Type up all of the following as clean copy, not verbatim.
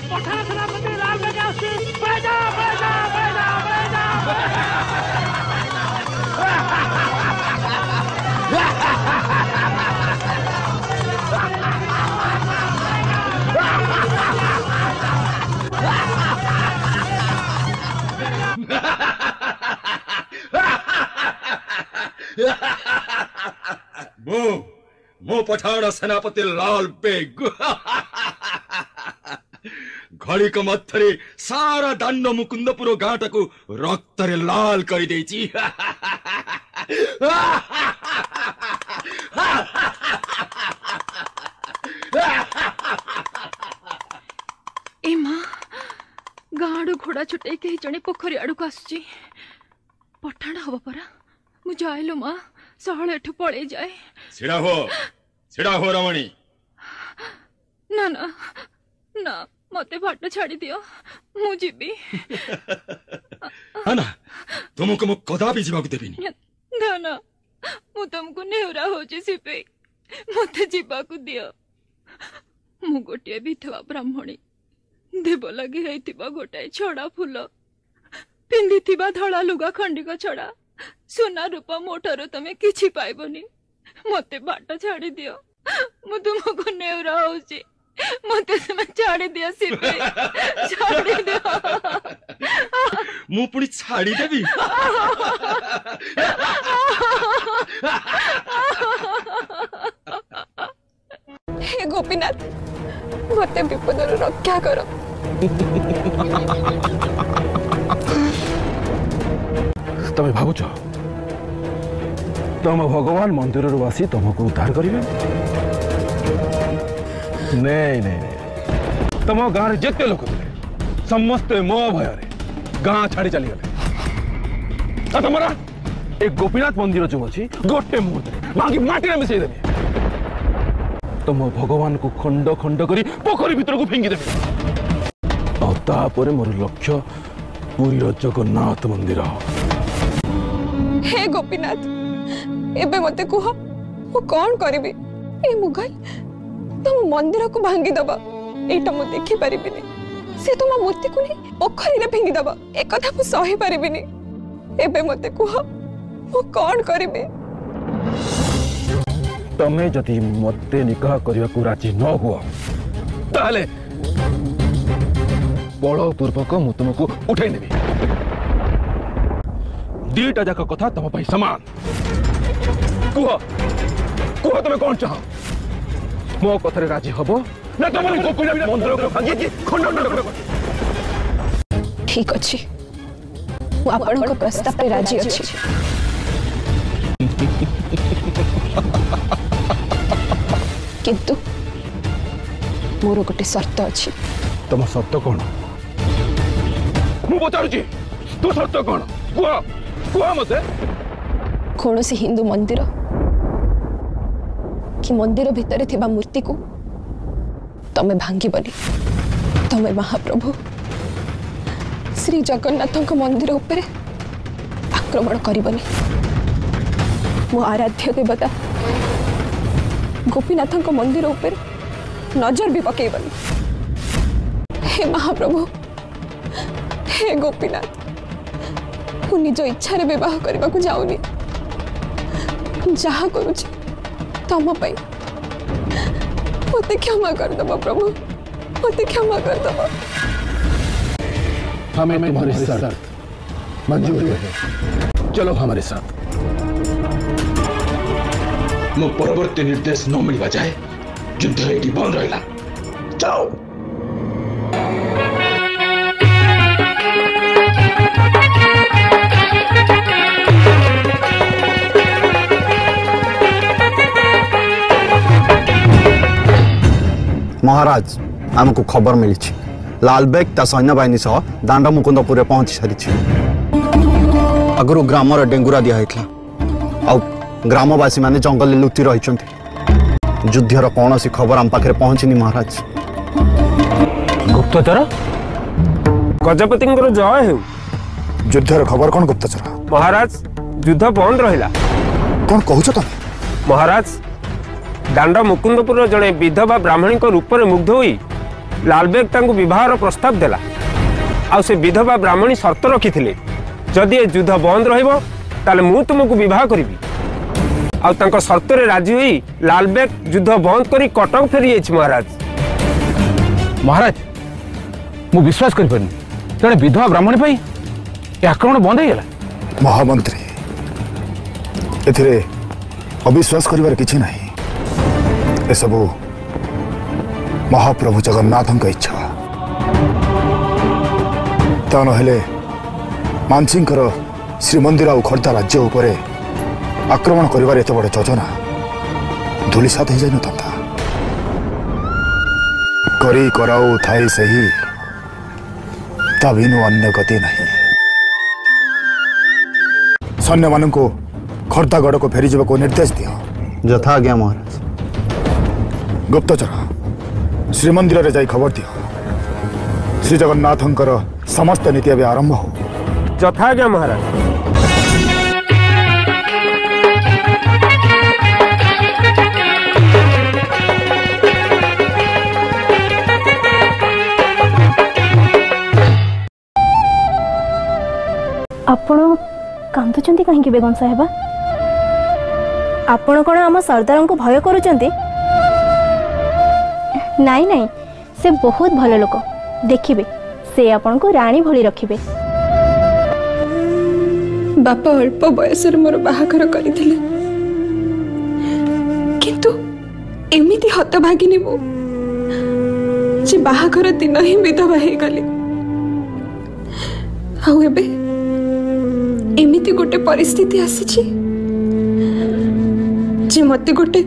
पठान सेनापति लाल बेग आसी पळे जा मो पठान सेनापति लाल बेग घड़ी को मथरे सारा दाण्ड मुकुंदपुर गाँटा को रक्त लाल कर देची। ए मां गाड़ घोड़ा छुटे के जने पोखरी आड़ को आसुची पठाण हब परा मु जाइलो मां सहल एठु पळे जाए। सिड़ा हो रमणी। ना ना ना मते बाट छाड़ी दियो मु जीबी। ना तुमको मु कदापि जीवा को देबिनी। ना ना मु तुमको नेहुरा होची सिपे मते जीवा को दियो। मु गोटे विधवा ब्राह्मणी देव लगी हेतिबा गोटाए छड़ा फूल पिंधिथिबा धड़ा लुगा खंडिक छड़ा सोना रूपा मोटर तमे किछि पाइबनी मते बाट छाड़ी दियो मु तुमको नेहुरा होची मते समय छाड़ी दियो सिपे छाड़ी दियो। मु पुणी छाड़ी देबी। हे गोपीनाथ मते विपदर रक्षा करो। तमे भावुछ तम भगवान मंदिर आसी तुमको उद्धार करेंगे? नहीं नहीं तम गाँव जिते लोक थे समस्ते मो भय गाँ छाड़ी चली गले। तुम्हारा एक गोपीनाथ मंदिर जो अच्छी गोटे मुहूर्त भांगी माटी मिसई देवी तुम भगवान को खंड खंड करी पोखरी भीतर को फिंगी देवी और मोर लक्ष्य पुरी जगन्नाथ मंदिर। हे गोपीनाथ एबे मते कुह मु कौन करिबी ए मुगाई तुम मंदिर को भांगी दबा एटा मु देखि परिबिनी से तुम मूर्ति को नहीं पोखरी रे फिंगी दबा ए कथा मु सही परिबिनी एबे मते कुह मु कौन करिबी। तमे जदि मते निकाह करिया को राजी न हुआ ताले बलपूर्वक मु तुमको उठाई देबी। दीटा जाक कथा तुम पाई समान। कुह कुह तुम कौन चाह मो कथरे राजी हबो ना तुम मंदिर को भांगी खंड खंड कर। ठीक अछि मु आपन को प्रस्ताव पे राजी अछि। किंतु मोर गोटे शर्त अछि। तुम शर्त कौन मु पचारुची तू शर्त कौन कुह कुह मते। कौन से हिंदू मंदिर कि मंदिर भितर थिबा मूर्ति को तमे भांगी बनी तमे महाप्रभु श्री जगन्नाथ मंदिर उपरे आक्रमण करबनी मो आराध्य देवता गोपीनाथ मंदिर उपरे नजर भी पकेबनी। हे महाप्रभु हे गोपीनाथ मु निज इच्छा रे विवाह करबा को जाउनी जहा करूची तम पाई मते क्षमा कर दबा प्रभु मते क्षमा कर दबा। हमें तुम्हारी शर्त मंजूर है चलो हमारे साथ। मो परवर्ती निर्देश न मिलवा जाए युद्ध एटी बंद रहिला जाओ। महाराज आमको खबर मिली लालबेग ता सैन्य बाहिनी सह दांड मुकुंदपुर पहुंची सारी आगु ग्राम डेंगुरा दिखाई आ ग्रामवासी माने जंगल लुचि रही युद्धर कौन सी खबर आम पाखे पहुंचनी महाराज। गुप्तचर गजपति जय हो। युद्धर खबर कौन गुप्तचर महाराज युद्ध बंद रहिला। कौन कहूच तुम महाराज दांड मुकुंदपुर जड़े विधवा ब्राह्मणी रूप में मुग्ध होई लालबेग तांको विवाहर प्रस्ताव देला। आ से विधवा ब्राह्मणी शर्त रखी जदि ए युद्ध बंद रहिबो ताले मु तुमको विवाह करिबी। आ तांको शर्त रे राजी होई लालबेग युद्ध बंद करी कटक फेरी जाइछ। महाराज मु विश्वास करि परनी जड़े विधवा ब्राह्मणी भाई आक्रमण बंद हो गला। महामंत्री एथिरे अविश्वास करिवार किछि नाही। ए सबु महाप्रभु जगन्नाथଙ୍କ इच्छा। ता नहेले मानसिंकर श्रीमंदिर और खर्दा राज्य उपरे आक्रमण करिवार एते बड़ योजना धूलिसात हो जाय न था। करी कराऊ थाई सही ता बिनु अन्य गति नहीं। सैन्य मान को खर्दागढ़ को फेरी जावाक निर्देश दियो। यथा आज्ञा महाराज। गुप्तचर श्रीमंदिर रे जाई खबर दियो श्री जगन्नाथंकर समस्त नीति अभी आरंभ हो। यथाज्ञा महाराज। आपण कांदुचंती कहीं बेगम साहेबा? आपण कौन आम सरदार को भय करुचंती? नाई नाई से बहुत भल लोक देखिबे से आपण को रानी भली रखिबे। बापा अल्प बयस मोर बाहाघर करथिले किंतु एमिति हतभागिनी मु जे बाहाघर दिन ही विधवा हे गली। आउ एबे एमिति गोटे परिस्थिति आसीछि जे मते गोटे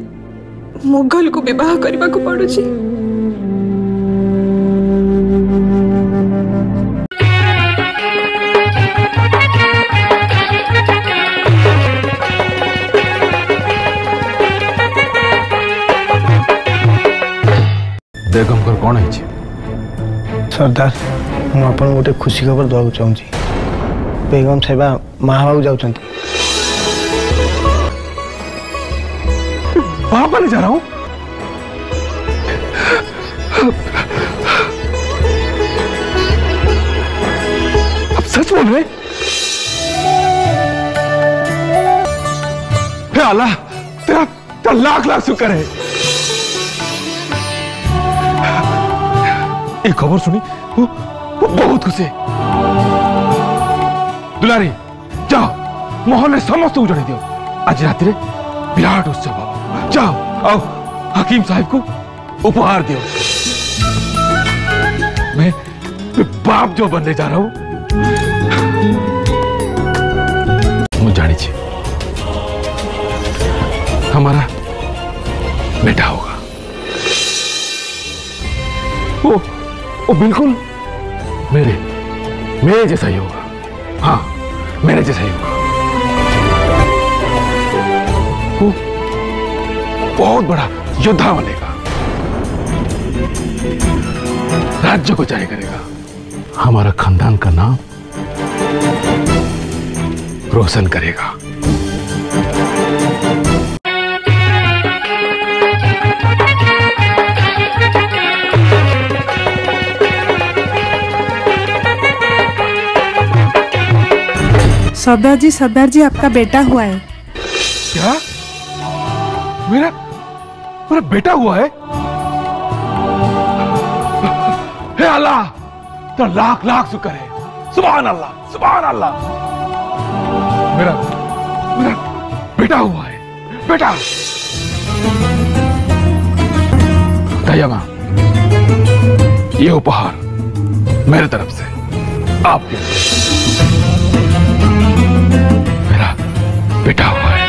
मुगल को विवाह करबा को पड़ुछि। बेगम कर कौन है? सरदार मु आपन गोटे खुशी खबर दवा चाहूँगी। बेगम साहेबा महाबाबू जाऊँ। बाबा ने जा रहा हूं। अब सच बोल रहे? हे अल्लाह तेरा लाख लाख शुक्र है। एक खबर सुनी वो बहुत खुशी। दुलारी जाओ मोहन में समस्त को जड़े दियो आज रात रे विराट उत्सव हो। जाओ आओ हकीम साहब को उपहार दियो। मैं बाप जो बनने जा रहा हूं मुझे जानी चाहिए हमारा बेटा होगा। वो बिल्कुल मेरे जैसा ही होगा। हाँ मेरे जैसा ही होगा। वो बहुत बड़ा योद्धा बनेगा। राज्य को जारी करेगा। हमारा खानदान का नाम रोशन करेगा। सरदार जी आपका बेटा हुआ है। क्या? मेरा बेटा हुआ है? हे अल्लाह तो लाख लाख शुक्र है। सुभान अल्लाह सुभान अल्लाह। मेरा बेटा हुआ है। बेटा दयामा ये उपहार मेरे तरफ से आपके मेरा बेटा हुआ है।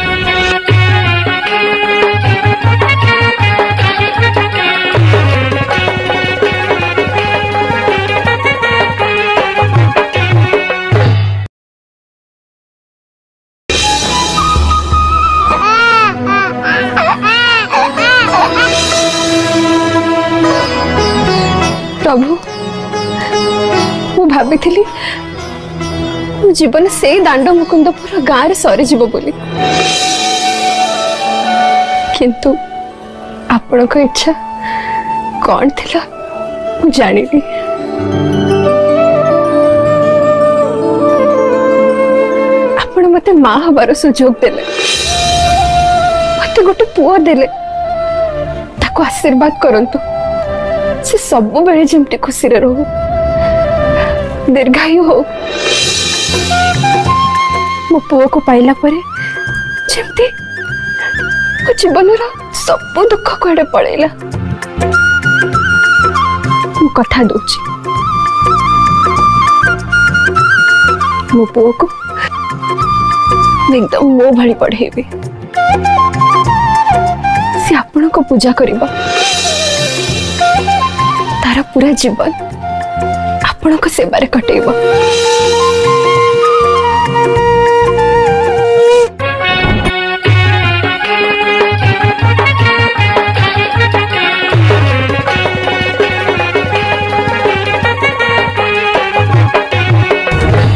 प्रभु मु भाभी जीवन से दांड मुकुंदपुर गाँव रे सरीज बोली किंतु आपण को इच्छा कौन थिला मु जानिली आपण मते मां हबार सुजोग देले मते गोटे पुआ देले ताको आशीर्वाद करंतु से सब बेले जेमती खुशी रे रहू दीर्घायु हो मो पुआ को पाइला परे जेमती मो जीवन रो सब दुख कुआडे पळैला मु कथा दोची मो पुआ को एकदम मो भाड़ी पढ़ेबी से आपण को पूजा करिबा तार पूरा जीवन आपण को सेवारे कटेबा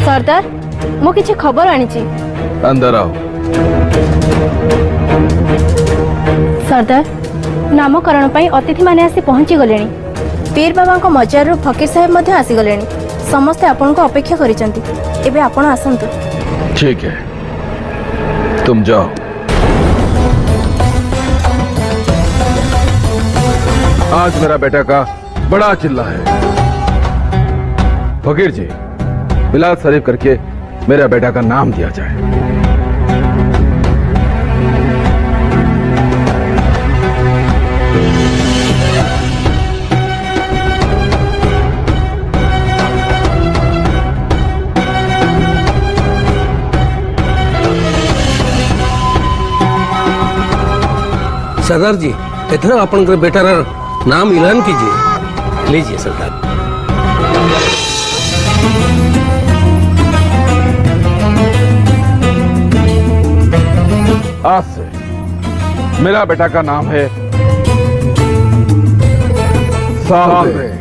सरदार मो किछि खबर आनी छी अंदर आओ। सरदार नामकरण पाई अतिथि माने आसी पहुंची गलेनी पीर बाबा को मजार फकीर साहेब मध्य आसी गलेनी समस्ते आपन को अपेक्षा करिसंती एबे आपन आसंतु। ठीक है तुम जाओ। आज मेरा बेटा का बड़ा चिल्ला है। फकीर जी मिलाद शरीफ करके मेरा बेटा का नाम दिया जाए। सरदार जी इतना अपन बेटा नाम ऐलान कीजिए। लीजिए सरदार। आज से मेरा बेटा का नाम है साबरे।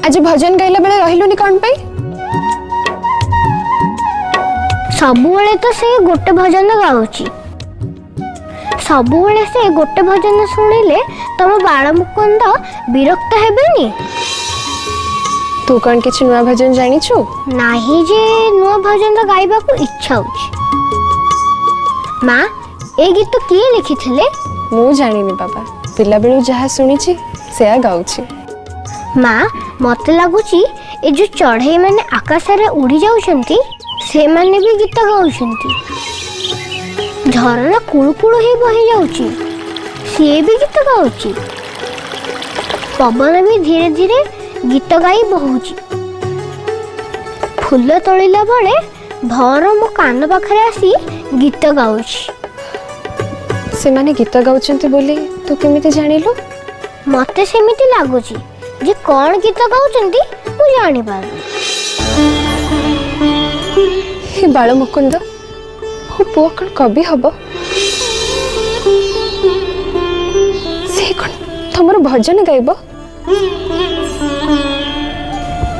आज भजन गाइला बेले रहिलुनी कौन पाई? सबुबेले तो से गोटे भजन गाउची सबुबेले से गोटे भजन शुणिले तुम बाल मुकुंद विरक्त हेबेनी? तू कौन किछि नुआ भजन जानिछु? नाही जे नुआ भजन गाइबा को इच्छा होची। माँ ए गीत तो किए लिखिथिले? मु जानिनी बाबा, पिला बेलु जहा सुनिछि सेया गाउछि। माँ मते लागुची ए जो चढ़ई माने आकाश रे उड़ी जाउछंती से माने भी गीत गाउछंती। झरना कुळकुळ ही बही जाउची से भी गीत गाउची। पवन भी धीरे धीरे गीत गाई बहुची। फूल तोड़िला बेले भर मो कान पाखरे आसी गीत गाउची। से माने गीत गाउछंती बोली तू केमिति जानिलु? मते सेमिति लागुची जे कोन गीत गाउछंती मु जानि पारु। हे बाल मुकुंद हो पुआ कौन कवि हब? से कौन तुमर भजन गाइब?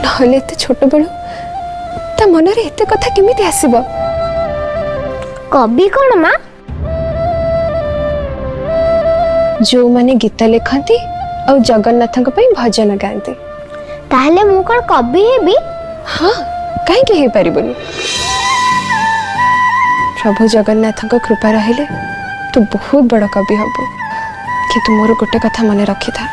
नहले एते छोट बेलु ता मन रे एते कथा केमिति आसीबो? कवि कौन माँ? जो माने गीत लिखती और जगन्नाथ भजन गाती। ताहले मु कौन कवि हेबी? हाँ कहीं हे परिबुनी। प्रभु जगन्नाथ कृपा रहिले तू बहुत बड़ कवि हबु। किंतु मोर गोटे कथा मन रखी था,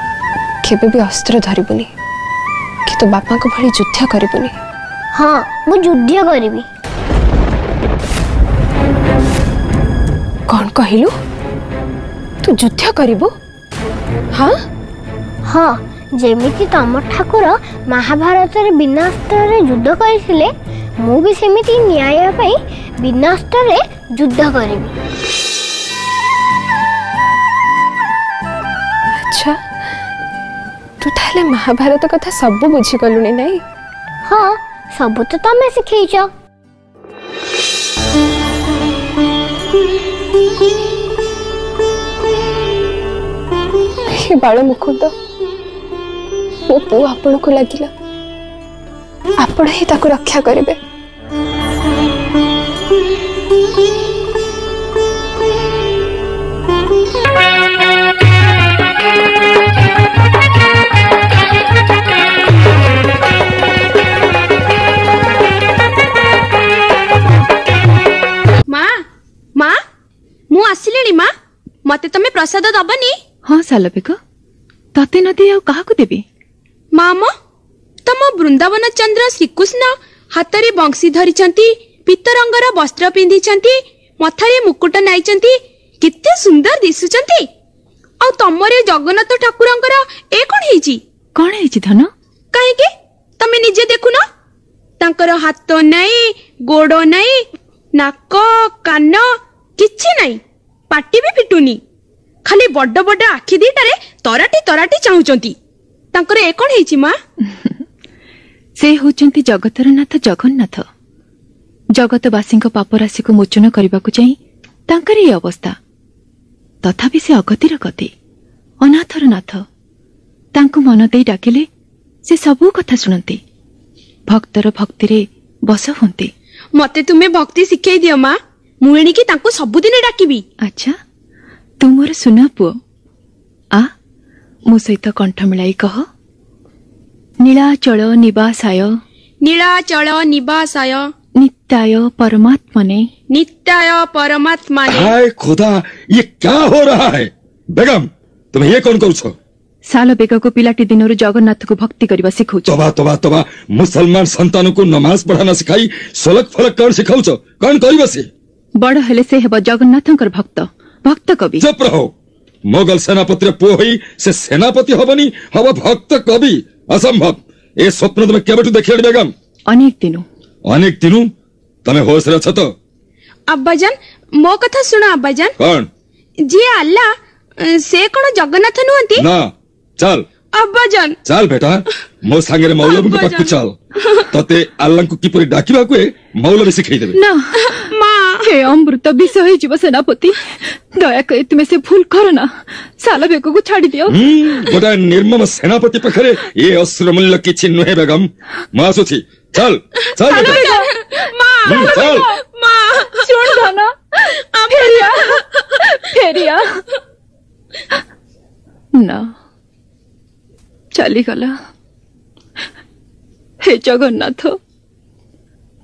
केबे भी अस्त्र धरिबुनी कि तो बापा को भली युद्ध करिबुनी। हाँ मु युद्ध करिबी। कौन कहिलु? तू युद्ध करिबु? हाँ हाँ जेमिति तम ठाकुर महाभारत रे बिना अस्त्र रे युद्ध करथिले मु भी सेमिति न्याय पई बिना अस्त्र रे युद्ध करिबी। अच्छा तू ताले महाभारत कथा सब बुझी गलुनी नहीं? हाँ सब तो तमे सिखैछ। हे बाल मुकुंद मो पु आपण को लागिला आपण ही ताको रक्षा करिवे। माँ माँ मु आसिलेनी। माँ मते तमे प्रसाद दबनी? हाँ सालबिक तते नदी आ काहाकु देबी? मामा तम वृंदावन चंद्र श्रीकृष्ण हाथ रे बंशी धरिचंती, पीत रंगर वस्त्र पिंधिचंती, मथारे मुकुट नाइचंती, केते सुंदर दिसुचंती। आ तमरे जगन्नाथ ठाकुरंकर ए कोन हेची? कोन हेची धन? काहे के तमे निजे देखुन? तांकर हाथ नाही, गोड़ नाही, नाक कान किछि नाही, पाटी भी फिटुनी, खाली बड़ बड़ आखि दीटारे तराटी तराटी चाहुचंती। तांकर ए कोन हेची माँ? से होचंती जगतर नाथ जगन्नाथ। जगतवासी पाप राशि को मोचन करने को चाही तांकर ये अवस्था। तथापि से अगतिर गति, अनाथर नाथ। तांको मन दे डाकिले से सबू कथा शुणती, भक्तर भक्ति रे बस होंती। मते तुमे भक्ति शिखई दियो माँ, मुएणी की तांको सबुदिने डाकिबी। अच्छा तू मोर सुना पुओ, आ मो सहित कंठ मिलाई कह। नीलाचल निवासाय, नीलाचल निवासाय, नित्याय परमात्मने, नित्याय परमात्मने। हाय खुदा, ये क्या हो रहा है? बेगम तुम ये कौन करू छो? साल बेग को पिलाटी दिनरु जगन्नाथ को भक्ति करबा सिखौछ। तोबा तोबा तोबा, मुसलमान संतान को नमाज पढ़ाना सिखाई सोलक फलक कौन सिखाउछ? कौन करिबा से? बड़ हेले से हेब जगन्नाथंकर भक्त, भक्त कवि। चुप रहो। मोगल सेनापति पुओ होई से सेनापति हबनी, हब भक्त कवि? असंभव। ए स्वप्न तुम केबेठु देखिले बेगम? अनेक दिनु। अनेक दिनु? तमे होश रे छ तो? अब्बाजान मो कथा सुनो अब्बाजान। कौन? जी अल्लाह से कोन जगन्नाथ नुहंती? ना चल अब्बाजान। चल बेटा, मो सांगे मौलवी के पाखु चल। तते अल्लाह को किपरि डाकिबा को मौलवी सिखै देबे। ना माँ हे अमृत विष हो सेनापति दयाकर तुम से भूल कर ना साल बेक को छाड़ी दियो गोटा निर्मम सेनापति पाखरे ये अस्त्र मूल्य किछि नुहे बेगम मां सुछि चल चल चल सुन धन फेरिया फेरिया ना चली गला हे जगन्नाथ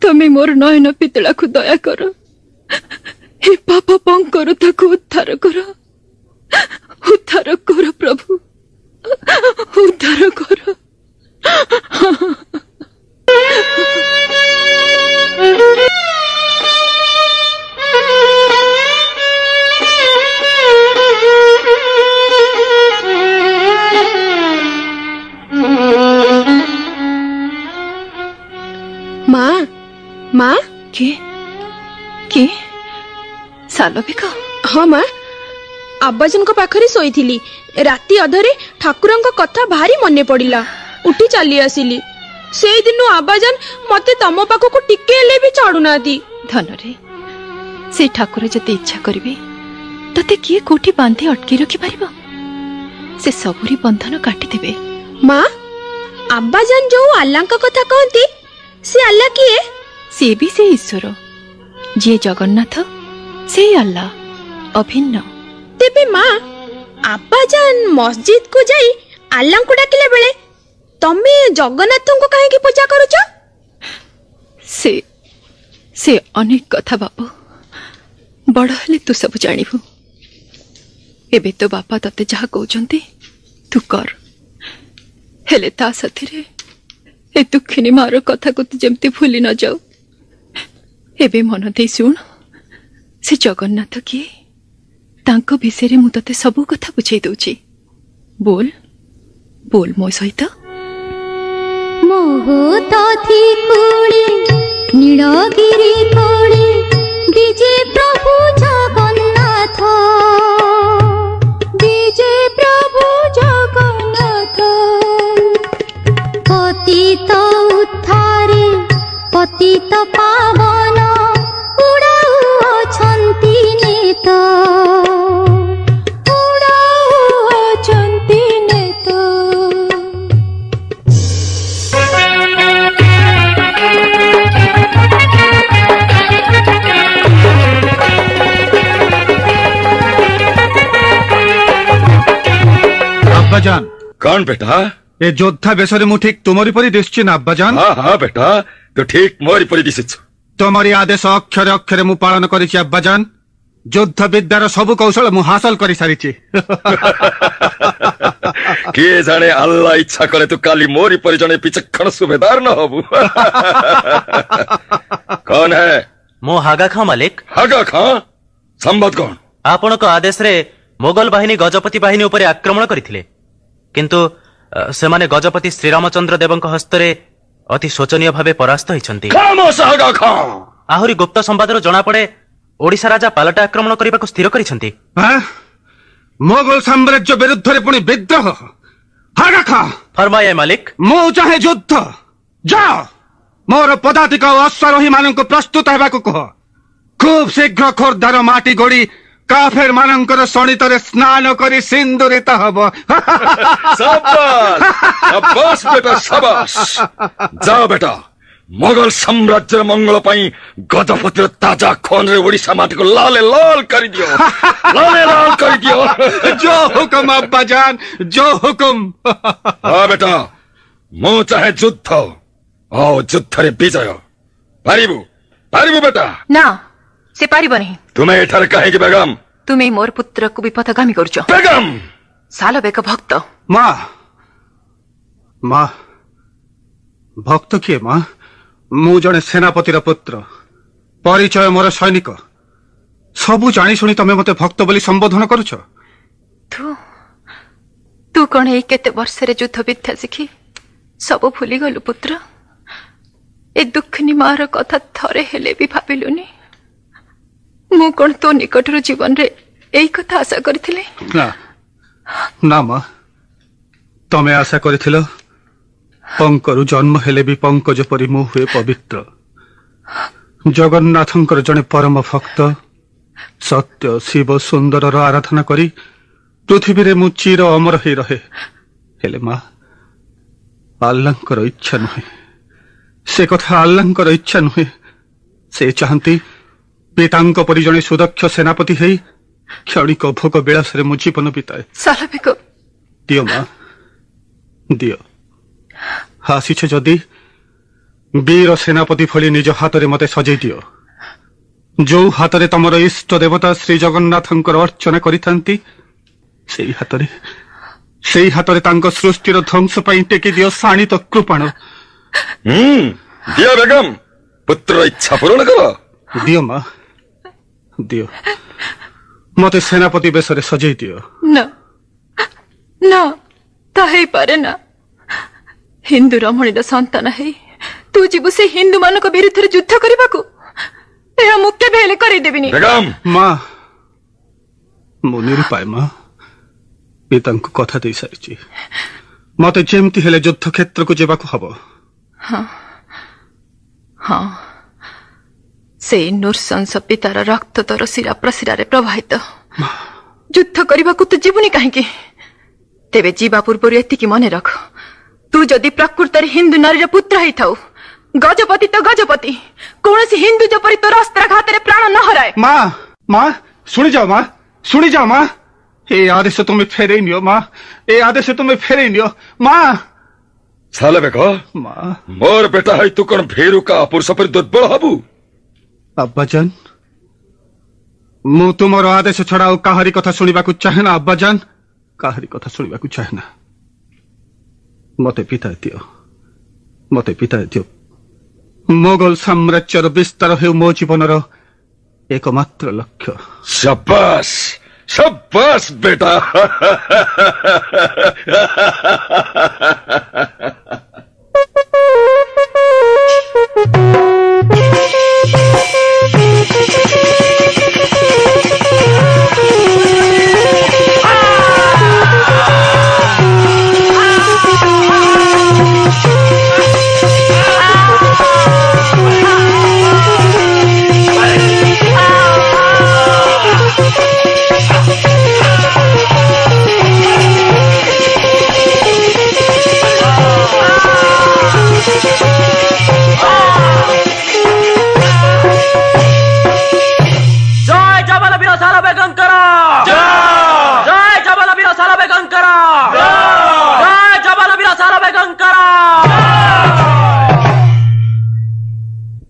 तुम्हें मोर नयन पितला को दया कर हे पाप पंकर ताको उद्धार कर प्रभु उद्धार कर माँ माँ के साल बेक हाँ माँ आब्बाजन को पाखरे सोई थी राति अधरे ठाकुरंक कथा भारी मने पड़िला उठी चली आसिली से दिन आब्बाजन मते तम पाख को टिके ले भी छाड़ू नाती धन रे से ठाकुर जते इच्छा करिवे तते किए कोठी बांधी अटकी रखि पारिबो से सबुरी बंधन काटी देबे माँ आब्बाजन जो अल्लाह का कथा कहती से अल्लाह किए से भी से ईश्वर जे जगन्नाथ से अल्लाह अभिन्न तेबे माँ आब्बाजान मस्जिद को जाई अल्लाह को डाकिले बेले तमे जगन्नाथ को काहे की पूजा करूछ से अनेक कथा बापू बड़ हेले तू सब जानिबू एबे तो बापा तते जहा कहउछंती तू कर हेले ता साथी रे ए दुखिनी मार कथा को तू जेमती भूली न जाऊ एबे मन दे सुन से जगन्नाथ किए तांको विषय मु तते सबु कथा बुझाई दउची बोल बोल मो सहित मोह तथी कुड़ी नीलगिरी कोड़ी विजय प्रभु जगन्नाथ विजय प्रभु जगन्नाथ पतित उद्धारे पतित पावन उड़ाऊ अछंती नेता अब्बाजान कौन बेटा ये योद्धा बेसरे मु ठीक तुमरी परी दिसछि ना अब्बाजान हाँ हाँ बेटा तो ठीक मोरी परी दिसछ तुमरी आदेश अक्षरे अक्षरे मु पालन करिछि अब्बाजान युद्ध विद्यार सब कौशल मु हासिल करि सारिछि के जाने अल्लाह इच्छा करे तो काली मोरी परी जने पिचक्षण सुबेदार न होबु कौन है मो हागा खां मालिक हागा खां संबत कौन आपण को आदेश रे मोगल बाहिनी गजपति बाहिनी ऊपर आक्रमण करथिले किंतु सेमाने गजपति श्रीरामचंद्र देवंक हस्तरे अति शोचनीय भावे परास्त होइछंती खामोश हागा खां आहुरी गुप्त संवादर जणा पड़े ओडिशा राजा पालटा आक्रमण करने को स्थिर करिसेंती मोगल साम्राज्य विरुद्ध रे पुणी विद्रोह हागा खां फरमाए मालिक मो चाहे युद्ध जाओ मोर पदातिक अश्वारोही मानक प्रस्तुत हेबाकु कह खूब शीघ्र खोर्धार माटी गोड़ी काफेर मानकर शणितरे स्नान करी सिंदूरित हब शाबाश बेटा शाबाश जाओ बेटा मोगल साम्राज्य मंगल पाई गजपतिर ताजा खोन रे ओडिशा माटी को लाले लाल कर दियो लाले लाल कर दियो जो हुकुम अब्बाजान जो हुकुम हाँ बेटा मो चाहे युद्ध आओ युद्ध रे विजय पारिबु पारिबु बेटा ना से पारिब नहीं तुम्हें एठार कहे कि बेगम तुम्हें मोर पुत्र को विपथगामी करुच बेगम साल बेक भक्त माँ माँ भक्त किए माँ मु जने सेनापतिर पुत्र परिचय मोर सैनिक सबु जानी शुणी तमे मते भक्त बोली संबोधन करुछ तू कौन है केते वर्ष रे युद्ध विद्या शिखी सब भूली गलु पुत्र ए दुखनी मार कथा थरे हेले भी भाबिलुनी मु कौन तो निकट जीवन रे एई कथा आशा करथिले ना ना माँ तमे आशा करथिलो पंकरु जन्म हेले भी पंकज परि मु हुए पवित्र जगन्नाथंकर जड़े परम भक्त सत्य शिव सुंदर आराधना करी पृथ्वी रे मु चिर अमर ही रहे हेले मां अल्लाहंकर इच्छा नुहे से कथा अल्लाहंकर इच्छा नुहे से चाहती पितांक परि जड़े सुदक्ष सेनापति है क्षणिक भोग विलास मु जीवन बिताए दियो मां दियो हासीछ जदि वीर सेनापति भली निज हाथ में मते सजै दियो जो हाथ में तमर इष्ट देवता श्री जगन्नाथंकर अर्चना करिथांती सेई हाथ में तांको सृष्टिर ध्वंस पई टेकी दियो शाणित कृपाण दियो बेगम पुत्र इच्छा पूर्ण कर दियो मां दियो मते सेनापति बेसरे सजै दियो ना ना ताहे पारे ना हिंदू रमणीर संतान है तू जीवु से हिंदू मान विरुद्ध युद्ध करने को मु केबे करदेविनी मां मु निरुपाय मां पिता कथा दे सारी मते जेमती हेले युद्ध क्षेत्र को जेबाकु हबो हाँ हाँ से नृशंस पितार रक्त तोर शिरा प्रशिरा प्रवाहित युद्ध करने को तू जीवनी कहीं तेरे जीवा पूर्व एति मन रख तू जदि प्रकृत हिंदू नारी पुत्र ही थाउ गजपति तो गजपति कौन हिंदू जपरी तोर अस्त्राघात प्राण न हराए मां मां सुनी जाओ मां ए आदेश तुम्हें फेरे नियो मां ए आदेश तुम्हें फेरे नियो मां साले बेको मां मोर बेटा है तू कौन भेरू का पुरुष पर दुर्बल हबू अब्बाजान मु तुमर आदेश छड़ा काहारी कथा सुनिबा को चाहे ना अब्बाजान काहारी कथा सुनिबा को चाहे ना मते पिता दियो मोगल साम्राज्यर विस्तार हो मो जीवनर एकमात्र लक्ष्य शाबाश शाबाश बेटा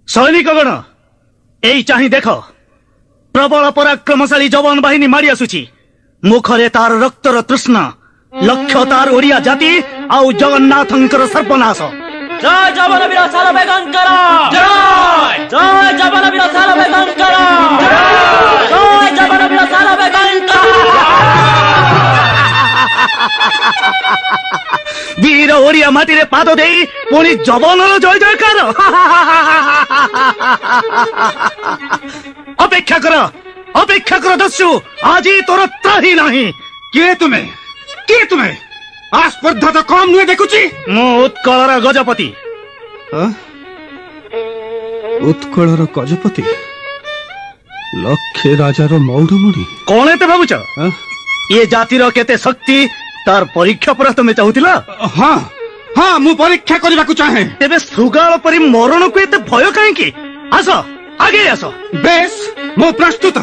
सैनिकगण एई चाहि देख प्रबल पराक्रमशाली जवान बाहिनी मारी आसुची मुखरे तार रक्तर तृष्णा लक्ष्य तार ओडिया जाति आउ जगन्नाथंकर सर्वनाश जय जवान वीर सालबेगंकर जय जय जवान वीर सालबेगंकर जय जवान वीर सालबेगंकर वीर ओडिया माटी रे पाद दे पुणी जवानर जय जयकार अपेक्षा कर दस्यु आज तोर त्राही नहीं किए तुम्हें आस्पर्धा तो कम नुहे देखुची मु उत्कलर गजपति उत्कलर गजपति लक्षे राजार मौडमुड़ी कौन एते भावुच ये जातिर केते शक्ति तार परीक्षा पर तुम चाहूला हाँ हाँ मु परीक्षा करने को चाहे तेबे सुगाल परी मरण को एते भय काहे आस आगे आस बेस मु प्रस्तुत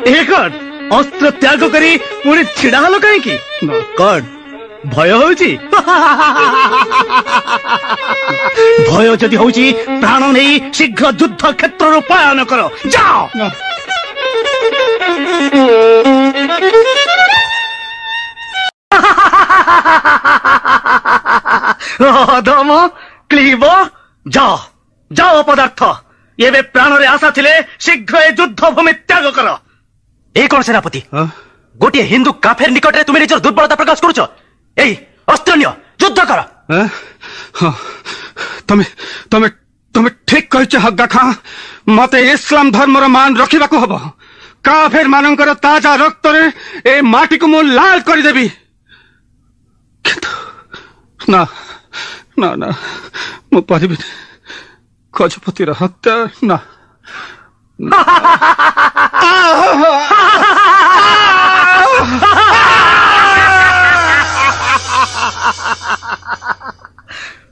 एक अस्त्र त्याग करी पुणी छिड़ा हल कहीं कौन भय होची भय जदि होची प्राण नहीं शीघ्र युद्ध क्षेत्र पलायन कर जाओ धम क्लीब जाओ जाओ पदार्थ ये प्राण रे आशा थिले शीघ्र युद्ध भूमि त्याग कर ए कौन सेनापति गोटे हिंदू काफेर निकट रे तुम निजर दुर्बलता प्रकाश करुच एई अस्त्र नियो युद्ध कर तमे ठीक कहछ हग्गा खां मते इस्लाम धर्मर मान रखिबाकू हबो काफेर मानकर ताजा रक्त रे ए माटी को मु लाल कर देबी ना ना ना मु पारिबिनी गजपतिर हत्या ना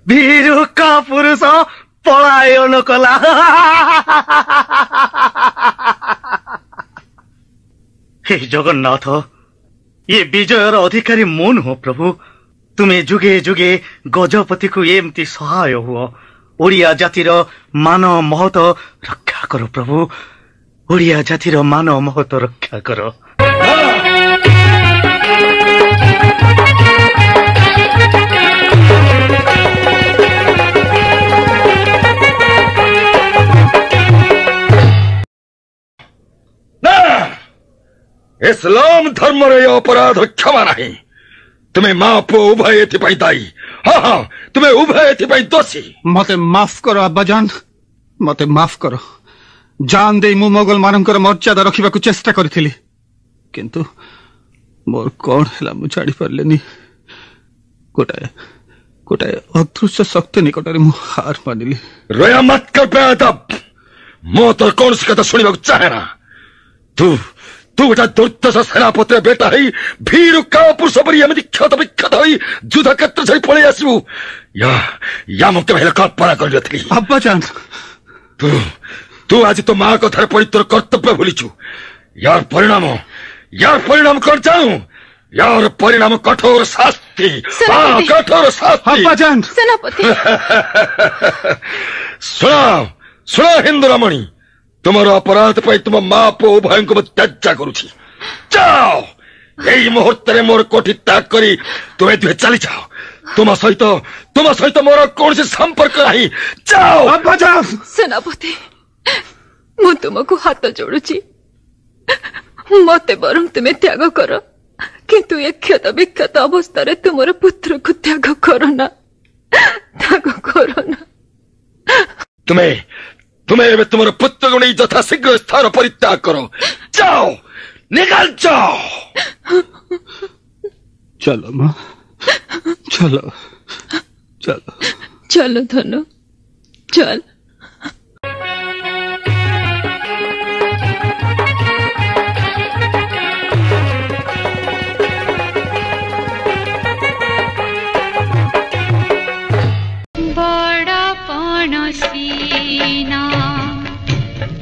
भीरु का पुरुष पलायन कला हे जगन्नाथ ये विजयर अधिकारी मु नुह प्रभु तुम्हें जुगे जुगे गजपति को एमती सहाय हुओ ओडिया जातिर मान महत रक्षा करो प्रभु ओडिया जातिर मान महत रक्षा करो इस्लाम धर्म रे अपराध क्षमा नहीं तुम्हें माँ पो उभय एथिपाई दायी हाँ हाँ तुम्हें उभय एथिपाई दोषी मते माफ करो अब्बाजान मते माफ करो जान दे मु मोगल मानकर मर्यादा रखिबा को चेष्टा करथिली किंतु मोर कोन हला मु जानि परलेनी गोटाए अदृश्य शक्ति निकटरे मु हार मानिली रोया मत कर बेअदब मो तो कौन सी कथा सुनिबा चाहे ना तू गोटा दुर्दश सेनापतिर बेटा है भीरु का पुरुष परि एमती क्षत विक्षत होई युद्ध क्षेत्र छाई पळै आसिबु या मते हेले कल्पना करथि अब्बाजान तू आज तो मां कथार पवित्र कर्तव्य भूलिछु यार परिणाम कर जाऊं यार परिणाम कठोर शास्ति हां कठोर शास्ति अब्बाजान सेनापति सुना हिंदू रमणी तुमर अपराध पर तुम माँ पो उभय को त्याज्या करुछि जाओ यही मुहूर्त रे मोर कोठी त्याग करी तुम्हें दुहे चली जाओ तुम सहित मोर कौन से संपर्क नहीं जाओ अब्बाजान सेनापति मु तुमको हाथ जोड़ुची मते बरं तुम्हें त्याग कर किंतु ये क्षत विक्षत अवस्था रे तुमर पुत्र को त्याग करो ना तुम्हें तुम्हारे पुत्र को नहीं यथा शीघ्र स्थान परित्याग करो जाओ निकल जाओ चलो मां चलो धनु चल बड़ा पणसीना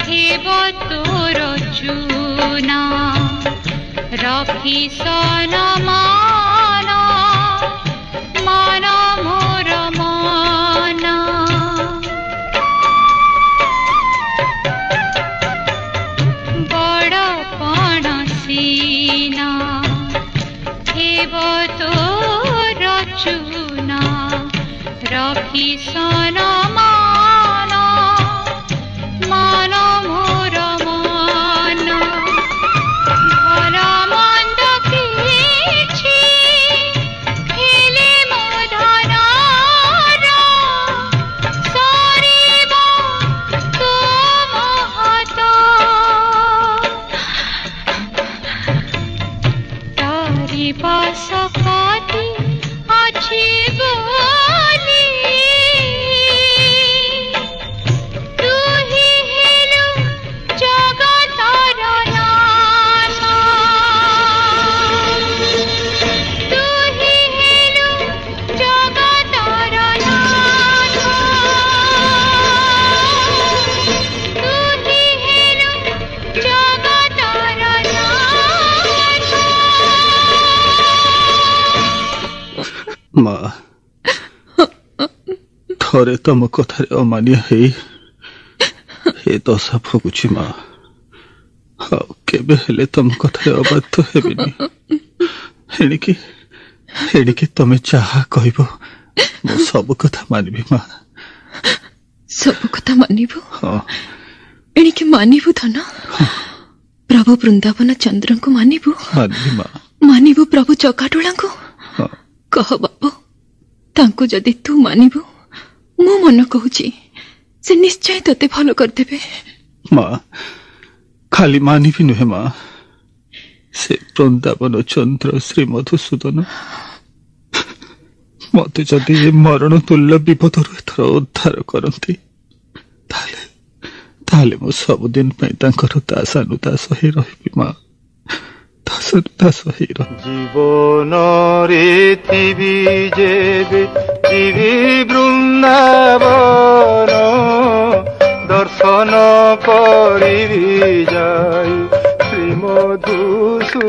हेब तोर चूना रखी सन मान मोर मन बड़ पणसीना हेब तोर चूना रखी सन मान मोर मन भल मंद किछि हेले मोधन सरीब तुम हाथ तारी पास काटी अछि बोली मां थरे तम कथारे अमानिया हे दशा भोगुची मां केबे हेले तम कथारे अबाध्य हेबिनी हेणिकी तमे चाहा कहबो मो सब कथा मानिबी मां सब कथा मानिबो एणिकी मानिबो धन प्रभु वृंदावन चंद्र को मानिबो मानिबो प्रभु चकाटोला को कह बाबू तांको जदि तू मानिबो मो मन कहूची से निश्चय तते भलो करदेबे मां खाली मानिबी नुहे मां से वृंदावन चंद्र श्री मधुसूदन मत जदि मरण तुल्य विपदर एथर उद्धार करती ताले मो सबुदिन दास अनुदास हो रही माँ दास अनुदास हो जीवन रे थिबी जेबे जीवी बृंदावन दर्शन करिबी जाई श्री मधुसूदन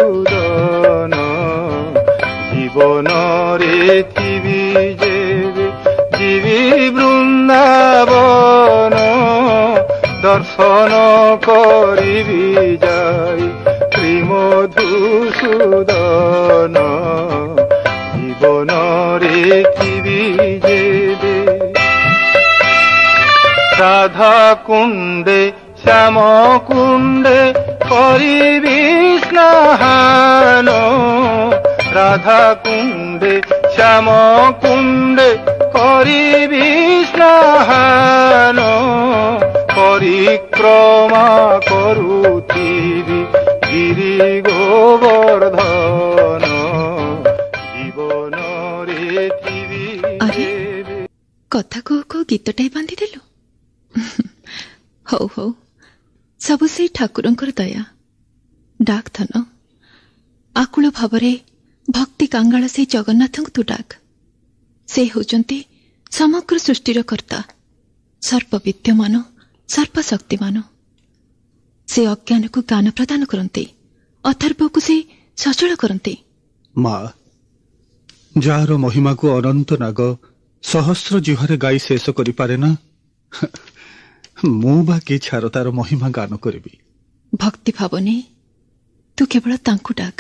जीवन रे थिबी जेबे जीवी बृंदावन दर्शन करिबी जाई श्री मधुसूदन जीवन रे थिबी जेबे राधा कुंडे श्याम कुंडे करिबी स्नान राधा कुंडे श्याम कुंडे करिबी स्नान परिक्रमा करुथिबी गिरि गोवर्धन जीवन रे थिबी कथा को गीतटाई बांधि देलु हौ हौ सबु से ठाकुरंकर दया डाक धन आकुल भावरे भक्ति कांगाल से जगन्नाथ तू डाक से होचंती समग्र सृष्टिर कर्ता सर्प विद्यमान सर्प शक्तिमान से अज्ञान को ज्ञान प्रदान करते अथर्व को से सचल करते माँ जार महिमा को अनंत नाग सहस्र जिह्वारे गाई शेष करि पारे ना मु बाकी छार तार महिमा गान करी भक्ति भावने तू केवल तांकु डाक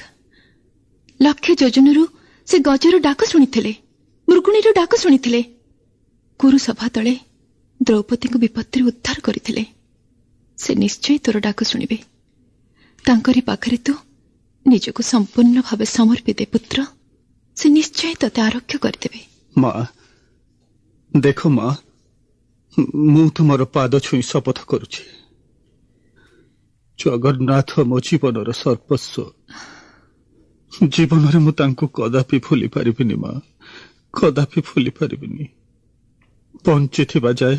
लक्ष्य योजन से गजर डाक शुणी मृगुणी डाक शुणी कुरु सभा तले द्रौपदी को विपत्ति उद्धार करते से निश्चय तोर डाक शुणिबे तांकरी पाखरे तू निजको संपूर्ण भावे समर्पित पुत्र से निश्चय तते आरोग्य करदेबे माँ देखो माँ मु तुमर पाद छुई शपथ करुछि जगन्नाथ मो जीवनर सर्वस्व जीवन रे मु तांको कदापि भूली पारिबिनी माँ कदापि भूली पारिबिनी बंची थिबा जाए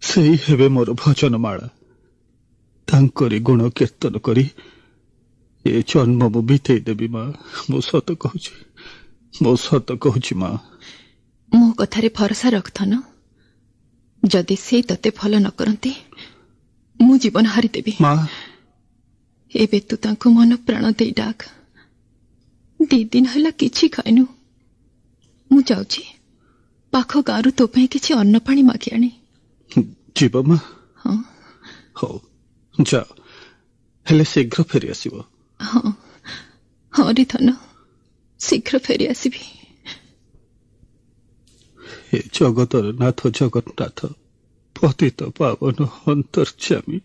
सेई हेबे मोर भजन माला तांकरी गुण कीर्तन करी ए जन्म मु बीतेई देबी माँ मु सत कहूछि माँ मो कथारे भरोसा रखथन जदि से तते फल न करते मु जीवन हारिदेवी माँ एबे तू तांको मन प्राण दे डाक 2 दिन हला किछि खाइनु मु जाउछि पाख गारु तो पे किछि अन्न पानी मागी आनी जीव माँ हाँ हो जा हेले शीघ्र फेरी आसीबो हाँ हाँ रे धन शीघ्र फेरी आसीबी हे जगतर नाथ जगन्नाथ पतित पावन अंतर्यामी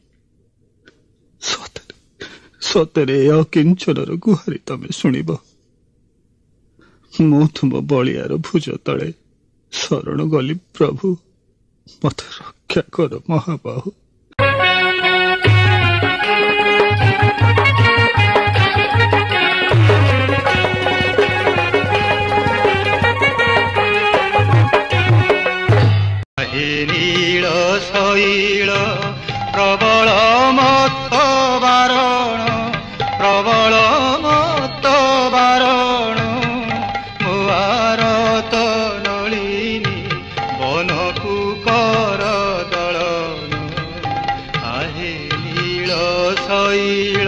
सतरे अकिंचनर गुहारी तमे शुणिब मु तुम बलियार भुज तले शरण गली प्रभु मत रक्षा कर महाबाहु नील शैल प्रबल मत बारण प्रबल मत बारण मुआर तो नलिनी बन कुकर दलन आहे नील शैल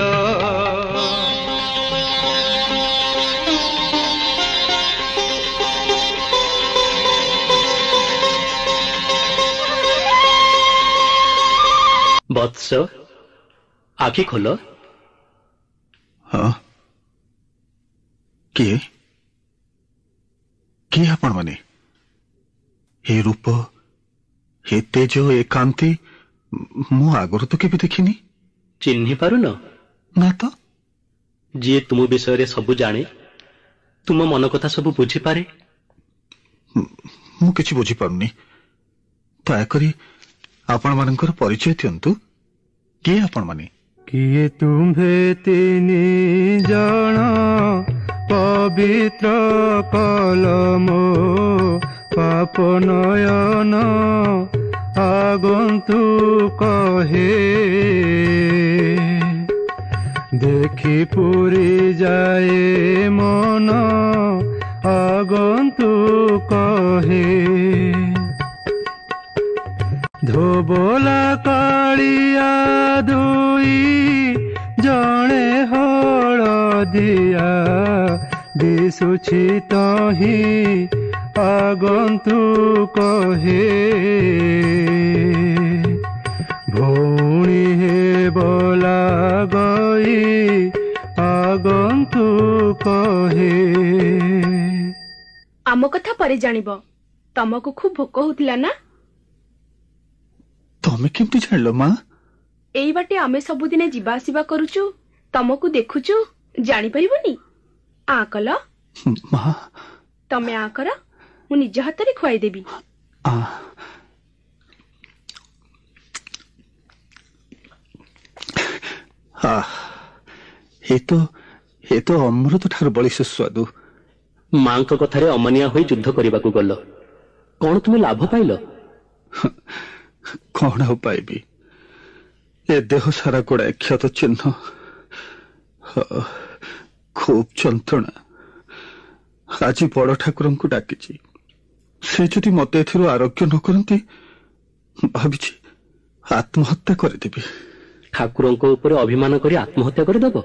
वत्स आखि खोल हाँ किए किए आपण माने हे रूप हे तेज ए कांति मु आगुर तो केबे देखिनी चिन्हि पारुन ना तो जी तुम विषय सबु जाने तुम मन कथा सबु बुझी पारे मु किछि बुझी पारुनी दयाकरी आपण मानकर परिचय दियंतु किए आपण माने किए तुम्हे 3 जण পবিত্র কলম পাপ নয়ন আগন্তুক হে দেখি পুরি যায় মন আগন্তুক হে ধোবলা কাଳିয়া দুই জଣେ ହଳଦିଆ ଦିଶୁଛି ତହିଁ আগন্তুক হে ভৌণী হে বলা গই আগন্তুক হে। ଆମ କଥା ପରେ ଜାଣିବ। ତମକୁ ଖୁବ୍ ଭୋକ ହଉଥିଲା ନା? ତମେ କେମିତି ଜାଣିଲ ମା? ଏଇ ବାଟେ ଆମେ ସବୁଦିନେ ଯିବା ଆସିବା କରୁଛୁ, ତମକୁ ଦେଖୁଛୁ, ଜାଣିପାରିବନି? ଆ କଲ। ମା ତମେ ଆ କର, ମୁଁ ନିଜ ହାତରେ ଖୁଆଇଦେବି। ଏ ତ ଅମୃତ ଠାରୁ ବଳି ସୁସ୍ୱାଦୁ। ମାଙ୍କ କଥାରେ ଅମାନିଆ ହୋଇ ଯୁଦ୍ଧ କରିବାକୁ ଗଲ, କଣ ତୁମେ ଲାଭ ପାଇଲ? କଣ ଆଉ ପାଇବି, ଏ ଦେହ ସାରା ଗୋଡାଏ କ୍ଷତ ଚିହ୍ନ, ଖୁବ୍ ଯନ୍ତ୍ରଣା। ଆଜି ବଡ ଠାକୁରଙ୍କୁ ଡାକିଛି, ସେ ଯଦି ମତେ ଏଥିରୁ ଆରୋଗ୍ୟ ନ କରନ୍ତି ଭାବିଛି ଆତ୍ମହତ୍ୟା କରିଦେବି। ଠାକୁରଙ୍କ ଉପରେ ଅଭିମାନ କରି ଆତ୍ମହତ୍ୟା କରିଦେବ?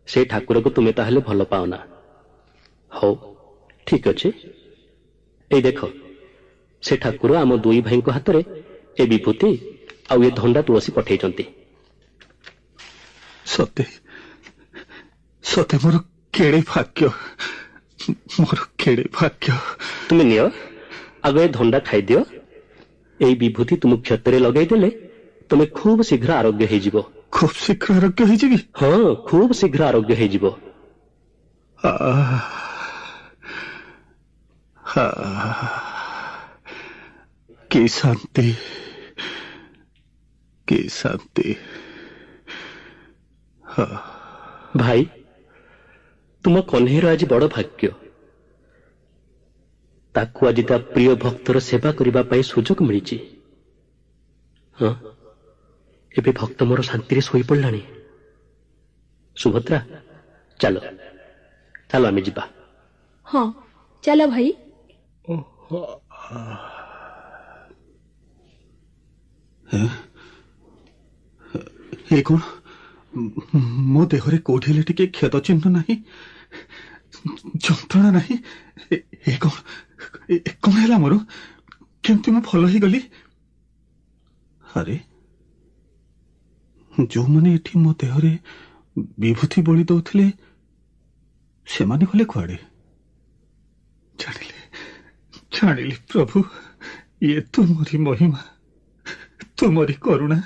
ସେ ଠାକୁରକୁ ତୁମେ ତାହେଲେ ଭଲ ପାଅନା। ହଉ ଠିକ ଅଛି, ଏଇ ଦେଖ, ସେ ଠାକୁର ଆମ ଦୁଇ ଭାଇଙ୍କ ହାତରେ ଏ ବିଭୂତି ଆଉ ଏ ଧଣ୍ଡା ତୁଳସୀ ପଠେଇଛନ୍ତି। ସତେ ସତେ ମୋର କେଡ଼େ ଭାଗ୍ୟ, ମୋର କେଡ଼େ ଭାଗ୍ୟ। ତୁମେ ନିଅ, ଆଗ ଏ ଧଣ୍ଡା ଖାଇଦିଅ। ଏଇ ବିଭୂତି ତୁମ କ୍ଷତରେ ଲଗାଇଦେଲେ ତୁମେ ଖୁବ୍ ଶୀଘ୍ର ଆରୋଗ୍ୟ ହେଇଯିବ। ଖୁବ୍ ଶୀଘ୍ର ଆରୋଗ୍ୟ ହେଇଯିବି? ହଁ, ଖୁବ୍ ଶୀଘ୍ର ଆରୋଗ୍ୟ ହେଇଯିବ। କି ଶାନ୍ତି, କି ଶାନ୍ତି। ଭାଇ, ତୁମ କହ୍ନେଇର ଆଜି ବଡ ଭାଗ୍ୟ। ତାକୁ ଆଜି ତା ପ୍ରିୟ ଭକ୍ତର ସେବା କରିବା ପାଇଁ ସୁଯୋଗ ମିଳିଛି। ହଁ, ଏବେ ଭକ୍ତ ମୋର ଶାନ୍ତିରେ ଶୋଇପଡ଼ିଲାଣି। ସୁଭଦ୍ରା, ଚାଲ ଚାଲ ଆମେ ଯିବା। ହଁ ଚାଲ ଭାଇ। ଏ କଣ, ମୋ ଦେହରେ କୋଉଠି ହେଲେ ଟିକେ କ୍ଷତ ଚିହ୍ନ ନାହିଁ, ଯନ୍ତ୍ରଣା ନାହିଁ। ଏ କଣ ହେଲା ମୋର? କେମିତି ମୁଁ ଭଲ ହେଇଗଲି? ଆରେ, ଯୋଉମାନେ ଏଠି ମୋ ଦେହରେ ବିଭୂତି ବୋଳି ଦଉଥିଲେ ସେମାନେ ଗଲେ କୁଆଡେ? ଜାଣିଲି ପ୍ରଭୁ, ଇଏ ତୁମରି ମହିମା, ତୁମରି କରୁଣା।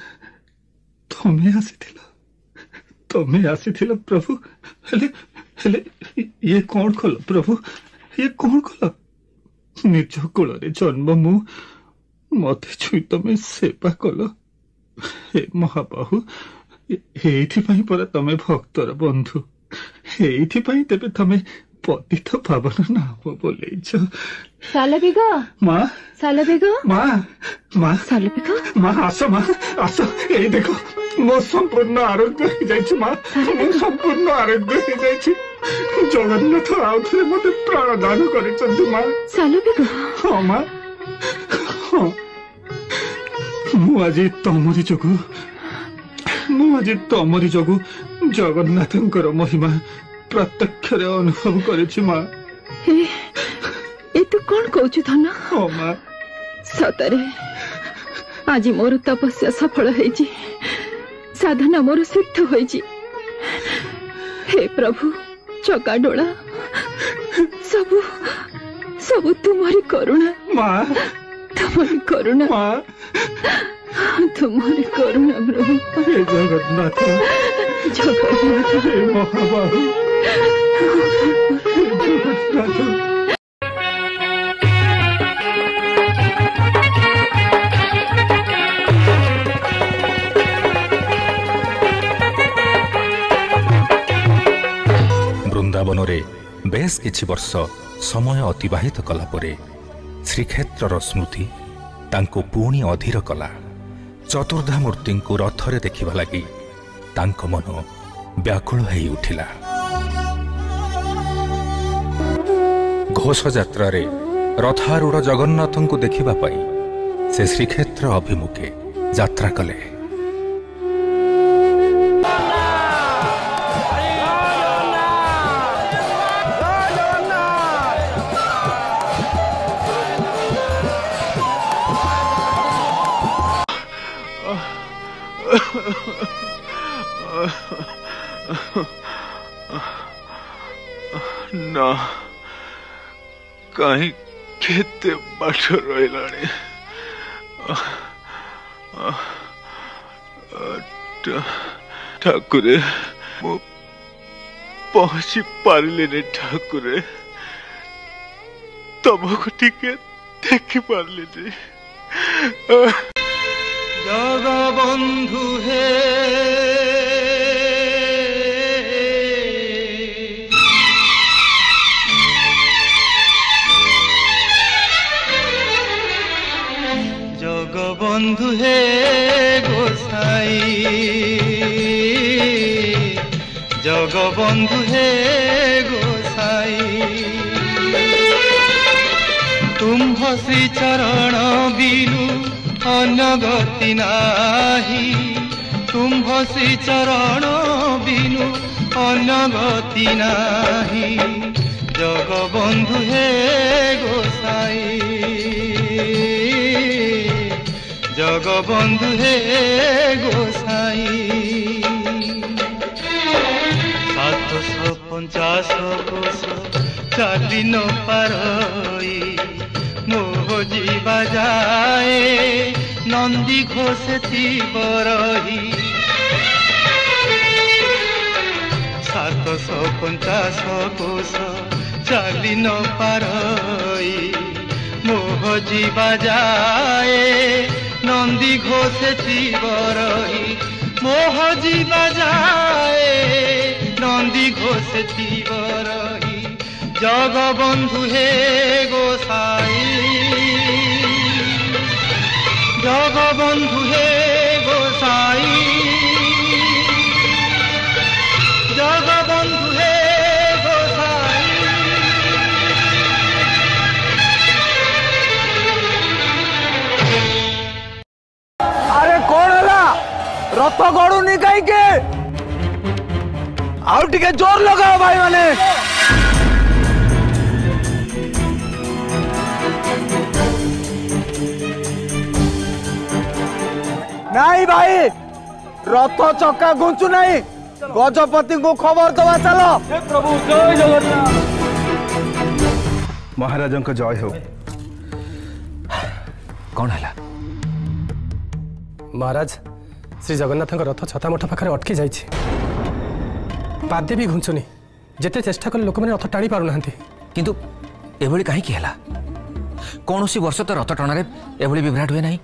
ତମେ ଆସିଥିଲ ପ୍ରଭୁ। ହେଲେ ଇଏ କଣ କଲ ପ୍ରଭୁ? ଇଏ କଣ କଲ? ନିଜ କୋଳରେ ଜନ୍ମ ମୁଁ, ମତେ ଛୁଇଁ ତମେ ସେବା କଲ। ହେ ମହାବାହୁ, ଏଇଥିପାଇଁ ପରା ତମେ ଭକ୍ତର ବନ୍ଧୁ, ଏଇଥିପାଇଁ ତେବେ ତମେ ପତିତ ପାବନ ନାମ ବୋଲେଇଛ। ସାଲବେଗ ମା, ସାଲବେଗ ମା, ମା, ସାଲବେଗ ମା, ଆସ ମା, ଆସ। ଏଇ ଦେଖ, ମୋ ସମ୍ପୂର୍ଣ୍ଣ ଆରୋଗ୍ୟ ହେଇଯାଇଛି ମା, ମୁଁ ସମ୍ପୂର୍ଣ୍ଣ ଆରୋଗ୍ୟ ହେଇଯାଇଛି। ଜଗନ୍ନାଥ ଆଉ ଥରେ ମତେ ପ୍ରାଣ ଦାନ କରିଛନ୍ତି ମା। ସାଲବେଗ? ହଁ ମା, ହଁ। ମୁଁ ଆଜି ତମରି ଯୋଗୁ ଜଗନ୍ନାଥଙ୍କର ମହିମା ପ୍ରତ୍ୟକ୍ଷରେ ଅନୁଭବ କରିଛି ମା। ଏ ତୁ କଣ କହୁଛୁ ଧନ? ହଁ ମା, ସତରେ ଆଜି ମୋର ତପସ୍ୟା ସଫଳ ହେଇଛି, ସାଧନା ମୋର ସିଦ୍ଧ ହୋଇଛି। ହେ ପ୍ରଭୁ, ଚକାଡୋଳା ସବୁ ସବୁ ତୁମରି କରୁଣା ମା, ତୁମରି କରୁଣା ମା, ତୁମରି କରୁଣା ପ୍ରଭୁ। ହେ ଜଗନ୍ନାଥ, ହେ ମହାବାହୁ, ହେ ଜଗନ୍ନାଥ। ବୃନ୍ଦାବନରେ बेस किछि वर्ष समय अतिबाहित कला परे श्रीक्षेत्रर स्मृति तांको पुणी अधीर कला। चतुर्धा मूर्ति को रथरे देखिबा लागि तांको मन व्याकुल होई उठिला। घोष यात्रा रे रथारूढ़ जगन्नाथ को देखिबा पाई से श्रीक्षेत्र अभिमुखे यात्रा कले। ना कहीं केते बाट रहिलाणी ठाकुरे मु पहुंची पारिले ने ठाकुरे तमको टिके देखि पारले जे जगबंधु हे जगबंधु हे गोसाई जगबंधु हे गोसाई तुम्ह श्री चरण बिनु अनगति नाही तुम्ह श्री चरण बिनु अनगति नाही जगबंधु हे गोसाई जगबंधु हे गोसाई 750 कोश चाली न पारई मोह जीवा जाए नंदी घोषती बरही 750 कोश चाली न पारई मोह जीवा जाए नंदी घोषती बरही मोह जीवा जाए नंदी घोषती बरही जगबंधु हे गोसाई जगबंधु हे गोसाई जगबंधु हे गोसाई अरे कौन है रथ गड़ुनी कहीं आउ टिके जोर लगाओ भाई माने नहीं भाई रथ चक्का घुंचु नहीं गजपति को खबर दवा चलो प्रभु जय जगन्नाथ महाराज का जय हो। कौन है महाराज श्री जगन्नाथ रथ छतामठ पाखे अटकी जाइए पादे भी घुंचुनी जिते चेष्टा कले लोक मैंने रथ टाणी पार ना किंतु एभली कहीं है कौन सी वर्ष तो रथ टणारे एभली विभ्राट हुए नहीं।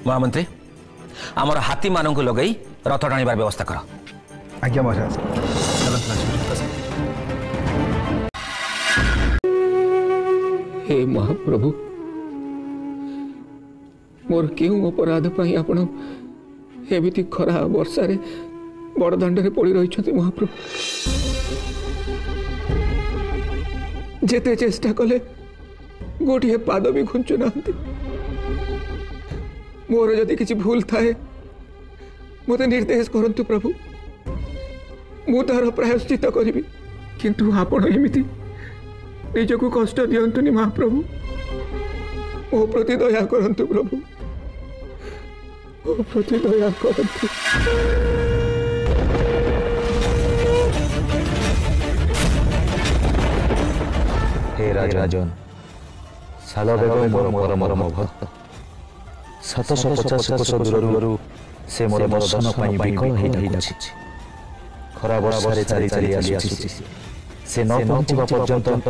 महामंत्री आमर हाथी मानक लगे रथ टाणीबार व्यवस्था कर। आज्ञा महाराज। हे महाप्रभु मोर क्यों अपराध पाई आपण एमिति खरा वर्षा रे बड़दाण्ड रे पड़ी रही महाप्रभु जेते चेष्टा कले गोटे पाद भी घुंचु ना मोर जदि किसी भूल थाए मते निर्देश करंतु प्रभु मु तार प्रायश्चित करी किंतु आपण एमिति निजको कष्ट दियंतुनि महाप्रभु मो प्रति दया करंतु प्रभु मो प्रति दया करंतु। हे राजन सालबेग मोर परम भक्त 750 कोश दूररू से मोर दर्शन पाई विकल होई खरा वर्षा रे चाली चाली आसी से न पहुंचबा पर्यंत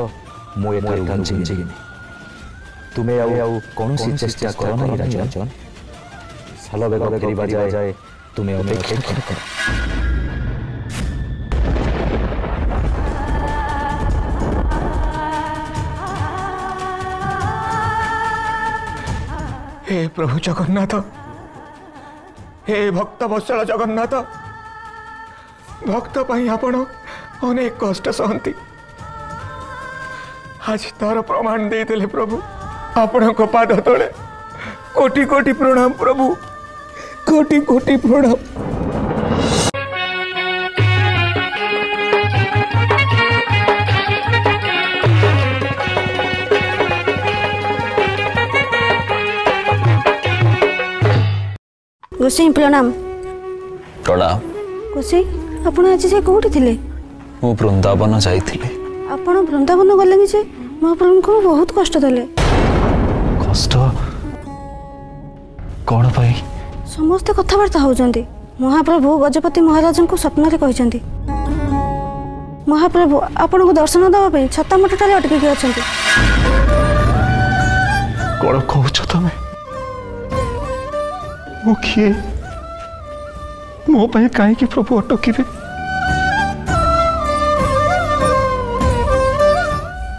मु एठारु घुंचिनी तुमे आउ कौनसी चेष्टा कर नहीं राजन सालबेग फेरिबा जाए तुमे अपेक्षा कर। हे प्रभु जगन्नाथ, हे भक्त वत्सल जगन्नाथ, भक्त पाई आपण अनेक कष्ट सहती आज तार प्रमाण देते प्रभु। आपण को पाद तले कोटि कोटि प्रणाम प्रभु, कोटि कोटि प्रणाम। गोसाई प्रणाम। प्रणाम। गोसाई आपण आज से कोठी थिले? मु वृंदावन जाइथिले। आपण वृंदावन गलेनी जे महाप्रभु को बहुत कष्ट देले। कष्ट कौन पाई? समस्त कथबार्ता होजंती। महाप्रभु गजपति महाराज को स्वप्न रे कहिसंती महाप्रभु आपण को दर्शन दवा पे छत्ता मठटारे अटकी अछंती। कौन कहछ तमे? मो किए मो पाई काहे कि प्रभु अटकीबे?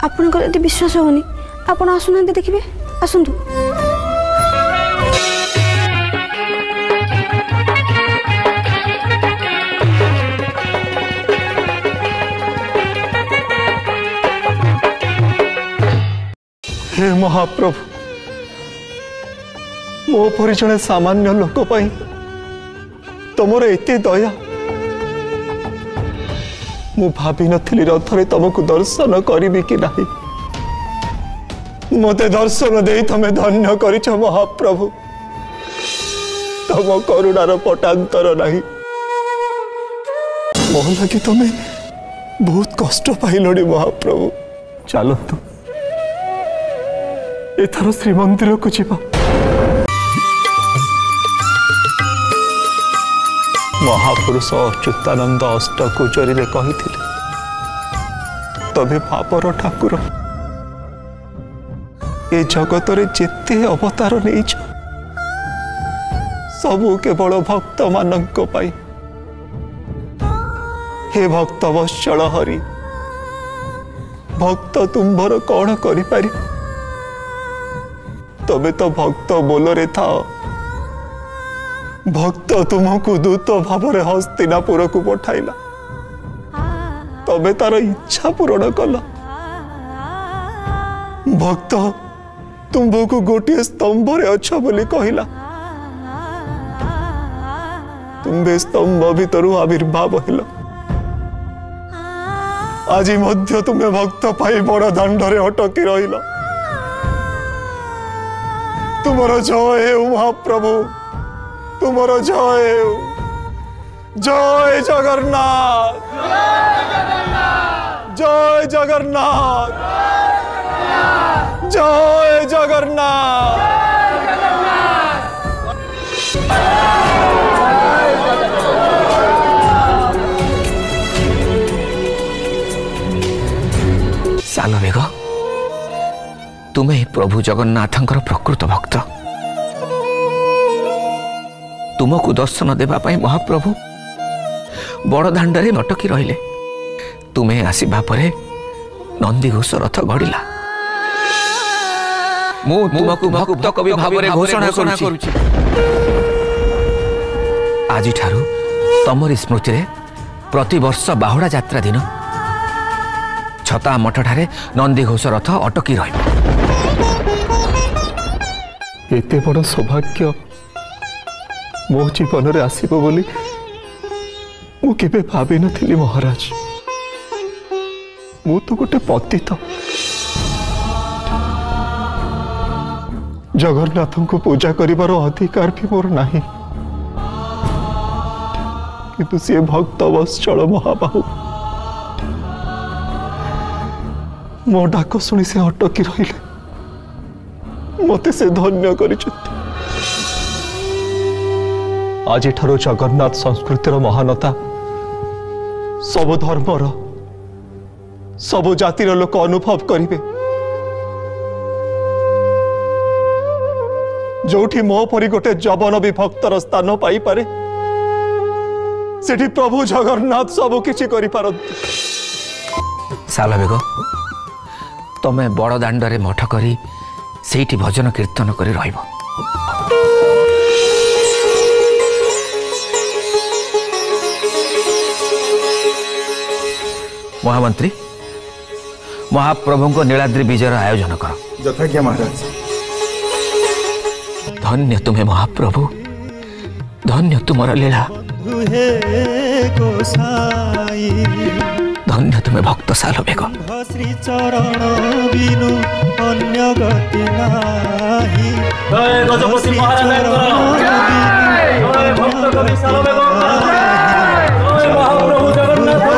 आपण को यदि विश्वास होनी आपण आसुना देखिबे। आसंतु। हे महाप्रभु, मो परि जने सामान्य लोक पाई तमर एते दया मु भाभी नथिली रथरे तुमको दर्शन करिबि कि नाही। मते दर्शन दे तमे धन्य करिछ महाप्रभु। तम करुणार पटांतर नाही। मोह लगी तमे बहुत कष्ट पाइलड़ी महाप्रभु। चलतु एथर श्रीमंदिर को जीवा। महापुरुष अच्युतानंद अष्टकुचरी कही तबे पापर ठाकुर ए जगत रे जेते अवतार नहीं सबू केवल भक्त मानक पाई। हे भक्त वत्सल हरि, भक्त तुम्भर कौन करि पारि? तबे तो भक्त बोलरे था। भक्त तुमको दूत भाव हस्तिनापुर को पठाइला, तबे तार इच्छा पूरण कल। भक्त तुमको गोटे स्तंभ रे अच्छा बोली कहला, तुम्बे स्तंभ भीतर आविर्भाव हेल। आज मध्य तुम्हें भक्त पाई बड़ दांड रे अटकी रहिल। तुमर जय हे महाप्रभु, तुमर जय हो। जय जगन्नाथ, जय जगन्नाथ, जय जगन्नाथ। साल बेग तुम्हें प्रभु जगन्नाथंकर प्रकृत भक्त। तुमको दर्शन देवा पाई महाप्रभु बड़ दांडरे अटकी रहिले। तुम्हें आसवा परे नंदीघोष रथ गढ़िला। मु तुमको भक्त कवि भाव में घोषणा करुछि। आज ठारू तमरी स्मृति रे प्रति वर्ष बाहुड़ा यात्रा दिन छता मठ ठारे नंदीघोष रथ अटकी रहिबो। एते बड़ सौभाग्य मो जीवन रे आसीबो बोली मु केबे भाबी नथिली महाराज। मु तो गोटे पतित, जगन्नाथ को पूजा करिवार अधिकार भी मोर नाही, किंतु से भक्त वत्सल महाबाहु मो डाक शुणी से अटकी रहिले। मते से धन्य करिछथि। आज ठारो जगन्नाथ संस्कृतिर महानता सब धर्मर सब जातिर लोक अनुभव करिवे। जोठी मो परी गोटे जवन भी भक्तर स्थान पाई पारे सेठी प्रभु जगन्नाथ सब किछि करि पारନ୍ତି। साल बेग तमे बड़ दांडरे मठ करी सेठी भजन कीर्तन करी रहिबो। महामंत्री महाप्रभु को नीलाद्रि विजयर आयोजन कर। यथाज्ञा महाराज। धन्य तुम्हें महाप्रभु, धन्य तुमर लीला, धन्य तुम्हें भक्त सालवेग। श्री चरण बिनु अन्य गति नाही। जय गजपति महाराज, जय भक्त कवि सालवेग, जय महाप्रभु जगन्नाथ।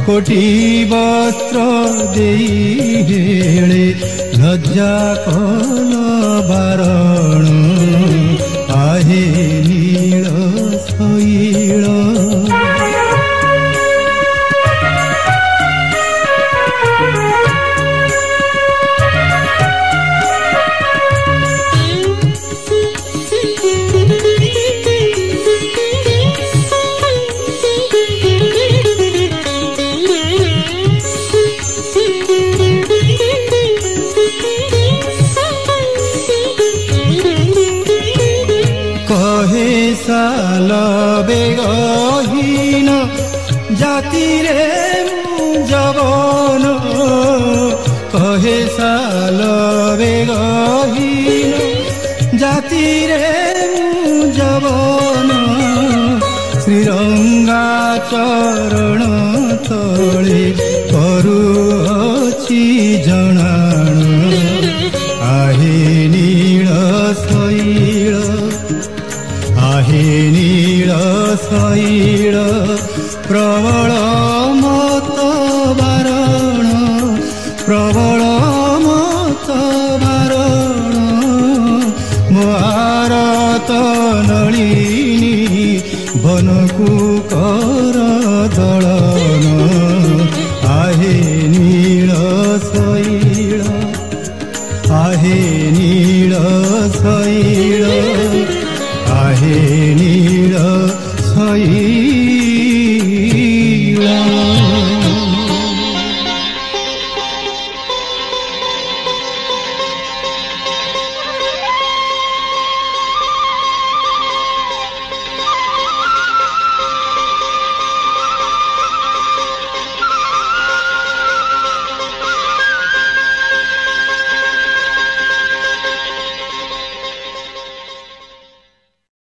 कोटि वस्त्र देले लज्जा कल बारण आहे नील शैल साल बेगहीन जाति रे जवन कहे साल बेगहीन जाति रे जवन ଶ୍ରୀରଙ୍ଗା ଚରଣ ତଳେ କରୁଅଛି ଜଣାଣ ଆହେ ନୀଳ ଶୈଳ ଆହେ ନୀଳ ଶୈଳ ପ୍ରବଳ ମତ ବାରଣ ପ୍ରବଳ ମତ ବାରଣ ମହାରତ ନଳିନୀ ବନକୁ କର ଦଳନ ଆହେ ନୀଳ ଶୈଳ